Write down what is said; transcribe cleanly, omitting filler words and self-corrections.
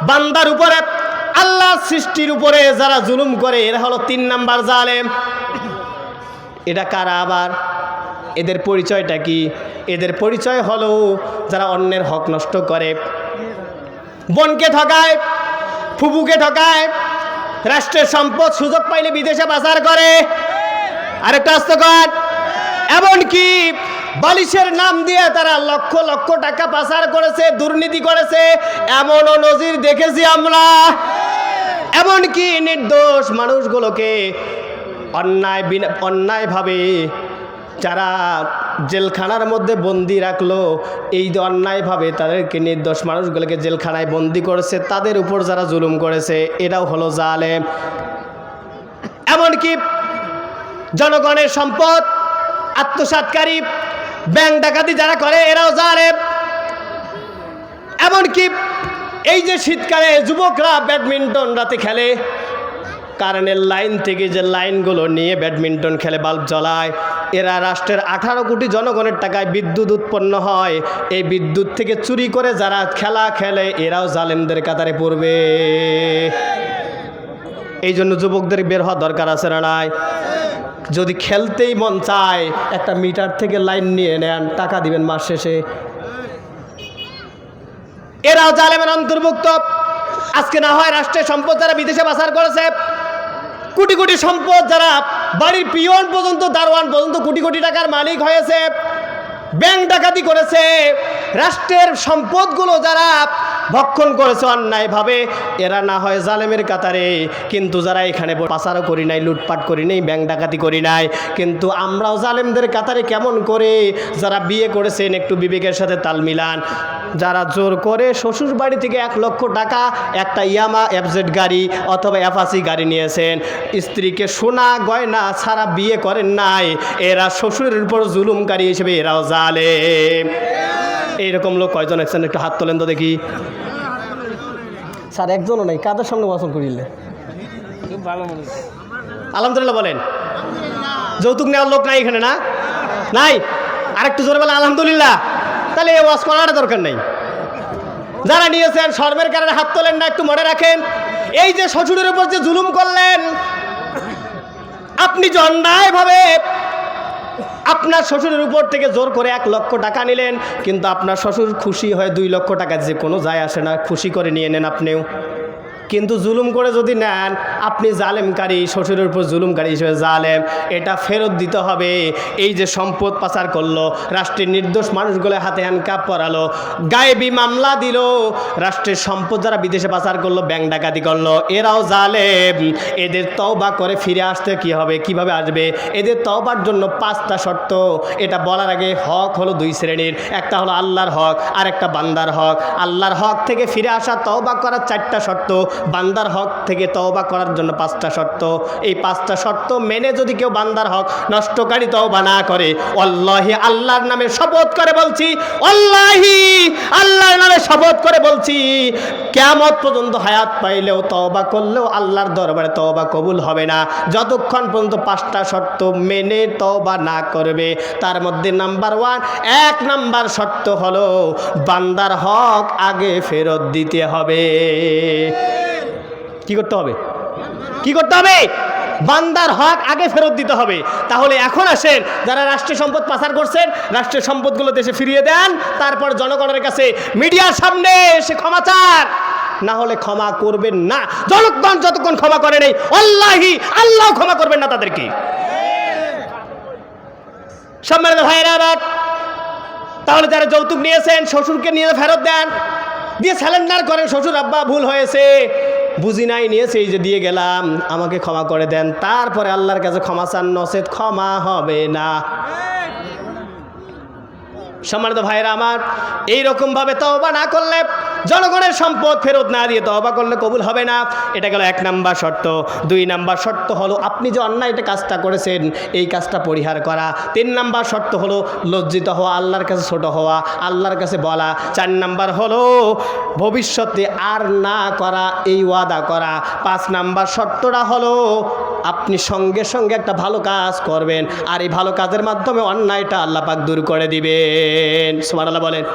বান্দার উপরে, আল্লাহ সৃষ্টির উপরে যারা জুলুম করে এরা হলো 3 নাম্বার জালেম। এটা কারা আবার? এদের পরিচয়টা কি? এদের পরিচয় হলো যারা অন্যের হক নষ্ট করে, বোনকে ঠকায়, ফুফুকে ঠকায়, রাষ্ট্রের সম্পদ সুযোগ পাইলে বিদেশে পাচার করে, আরেকটা হস্তকর, এমনকি বালিশের নাম দিয়ে তারা লক্ষ লক্ষ টাকা পাচার করেছে, দুর্নীতি করেছে, এমনও নজির দেখেছি আমরা। এমনকি নির্দোষ মানুষগুলোকে অন্যায়ভাবে যারা জেলখানার মধ্যে বন্দি রাখলো, এই যে অন্যায়ভাবে তাদেরকে নির্দোষ মানুষগুলোকে জেলখানায় বন্দি করেছে, তাদের উপর যারা জুলুম করেছে এটাও হলো জালেম। এমনকি জনগণের সম্পদ আত্মসাৎকারী, ব্যাংক ডাকাতি যারা করে এরাও জালেম। এমনকি এই যে শীতকালে যুবকরা ব্যাডমিন্টন রাতে খেলে, কারেন্টের লাইন থেকে যে লাইনগুলো নিয়ে ব্যাডমিন্টন খেলে, বাল্ব জ্বলায়, এরা রাষ্ট্রের 18 কোটি জনগণের টাকায় বিদ্যুৎ উৎপন্ন হয়, এই বিদ্যুৎ থেকে চুরি করে যারা খেলা খেলে এরাও জালেমদের কাতারে পড়বে। এই জন্য যুবকদের বের হওয়া দরকার আছে না নাই? যদি খেলতেই মন চায় একটা মিটার থেকে লাইন নিয়ে নেন, টাকা দিবেন মাস শেষে। এরাও জালেমের অন্তর্ভুক্ত। আজকে না হয় রাষ্ট্রের সম্পদ যারা বিদেশে পাচার করেছে, কোটি কোটি সম্পদ, যারা বাড়ির পিয়ন পর্যন্ত, দারোয়ান পর্যন্ত কোটি কোটি টাকার মালিক হয়েছে, ব্যাংক ডাকাতি করেছে, রাষ্ট্রের সম্পদগুলো যারা ভক্ষণ করেছে অন্যায়ভাবে, এরা না হয় জালেমের কাতারে। কিন্তু যারা এখানে পাচারও করি নাই, লুটপাট করি নাই, ব্যাংক ডাকাতি করি নাই, কিন্তু আমরাও জালেমদের কাতারে কেমন করে? যারা বিয়ে করেছেন একটু বিবেকের সাথে তাল মিলান। যারা জোর করে শ্বশুর বাড়ি থেকে 1 লক্ষ টাকা একটা ইয়ামা এফজেড গাড়ি অথবা অ্যাপাচি গাড়ি নিয়েছেন, স্ত্রীকে সোনা গয়না ছাড়া বিয়ে করেন নাই, এরা শ্বশুরের উপর জুলুমকারী হিসেবে এরাও জালেম। এইরকম লোক কয়জন আছেন? একটু হাত তোলেন তো দেখি। স্যার একজনও নেই, কাদের সামনে ওয়াসল করিলে? আলহামদুলিল্লাহ বলেন। যৌতুক নেওয়ার লোক নাই এখানে? না নাই? আরেকটু জোরে বলেন আলহামদুলিল্লাহ। তাহলে এই ওয়াজ করার দরকার নেই। যারা নিয়েছেন শর্মের কারণে হাত তোলেন না, একটু মনে রাখেন এই যে শ্বশুরের উপর যে জুলুম করলেন, আপনি যে অন্যায়ভাবে আপনার শ্বশুরের উপর থেকে জোর করে 1 লক্ষ টাকা নিলেন, কিন্তু আপনার শ্বশুর খুশি হয় 2 লক্ষ টাকা, যে কোনো যায় আসে না, খুশি করে নিয়ে নেন আপনিও। কিন্তু জুলুম করে যদি নেন, আপনি জালেমকারী, শ্বশুরের উপর জুলুমকারী হিসেবে জালেম। এটা ফেরত দিতে হবে। এই যে সম্পদ পাচার করলো, রাষ্ট্রের নির্দোষ মানুষগুলো হাতে হ্যান্ডকাপ পরালো, গায়েবী মামলা দিল, রাষ্ট্রের সম্পদ যারা বিদেশে পাচার করলো, ব্যাংক ডাকাতি করলো, এরাও জালেম। এদের তওবা করে ফিরে আসতে কি হবে, কিভাবে আসবে? এদের তওবার জন্য 5টা শর্ত। এটা বলার আগে হক হলো 2 শ্রেণীর, একটা হলো আল্লাহর হক আর একটা বান্দার হক। আল্লাহর হক থেকে ফিরে আসা, তওবা করার 4টা শর্ত, বান্দার হক থেকে তওবা করার জন্য 5টা শর্ত। এই 5টা শর্ত মেনে যদি কেউ বান্দার হক নষ্টকারী তওবা না করে, ওয়াল্লাহি আল্লাহর নামে শপথ করে বলছি, ওয়াল্লাহি আল্লাহর নামে শপথ করে বলছি, কিয়ামত পর্যন্ত হায়াত পাইলেও তওবা করলেও আল্লাহর দরবারে তওবা কবুল হবে না, যতক্ষণ পর্যন্ত 5টা শর্ত মেনে তওবা না করবে। তার মধ্যে নাম্বার 1 নাম্বার শর্ত হলো বান্দার হক আগে ফেরত দিতে হবে। কি করতে হবে? কি করতে হবে? বান্দার হক আগে ফেরত দিতে হবে। তাহলে এখন আসেন, যারা রাষ্ট্রীয় সম্পদ পাচার করছেন, রাষ্ট্রের সম্পদগুলো দেশে ফিরিয়ে দেন, তারপর জনগণের কাছে মিডিয়ার সামনে এসে ক্ষমা চান, না হলে ক্ষমা করবেন না। জনগণ যতক্ষণ ক্ষমা করে নেই, আল্লাহি আল্লাহ ক্ষমা করবেন না তাদেরকে। সম্মানিত ভাইরা, তাহলে যারা যৌতুক নিয়েছেন, শ্বশুরকে নিয়ে ফেরত দেন, দিয়ে স্যালেন্ডার করেন, শ্বশুর আব্বা ভুল হয়েছে, বুঝি নাই, নিয়েছে, এই যে দিয়ে গেলাম, আমাকে ক্ষমা করে দেন। তারপরে আল্লাহর কাছে ক্ষমা চান, নচেত ক্ষমা হবে না। সম্মানিত ভাইরা আমার, এইরকমভাবে তওবা না করলে, জনগণের সম্পদ ফেরত না দিয়ে তওবা করলে কবুল হবে না। এটা গেল 1 নাম্বার শর্ত। 2 নাম্বার শর্ত হলো আপনি যে অন্যায়টা কাজটা করেছেন, এই কাজটা পরিহার করা। 3 নাম্বার শর্ত হলো লজ্জিত হওয়া, আল্লাহর কাছে ছোট হওয়া, আল্লাহর কাছে বলা। 4 নাম্বার হলো ভবিষ্যতে আর না করা, এই ওয়াদা করা। 5 নাম্বার শর্তটা হলো আপনি সঙ্গে সঙ্গে একটা ভালো কাজ করবেন, আর এই ভালো কাজের মাধ্যমে অন্যায়টা আল্লাহ পাক দূর করে দিবেন। সুবহানাল্লাহ বলেন।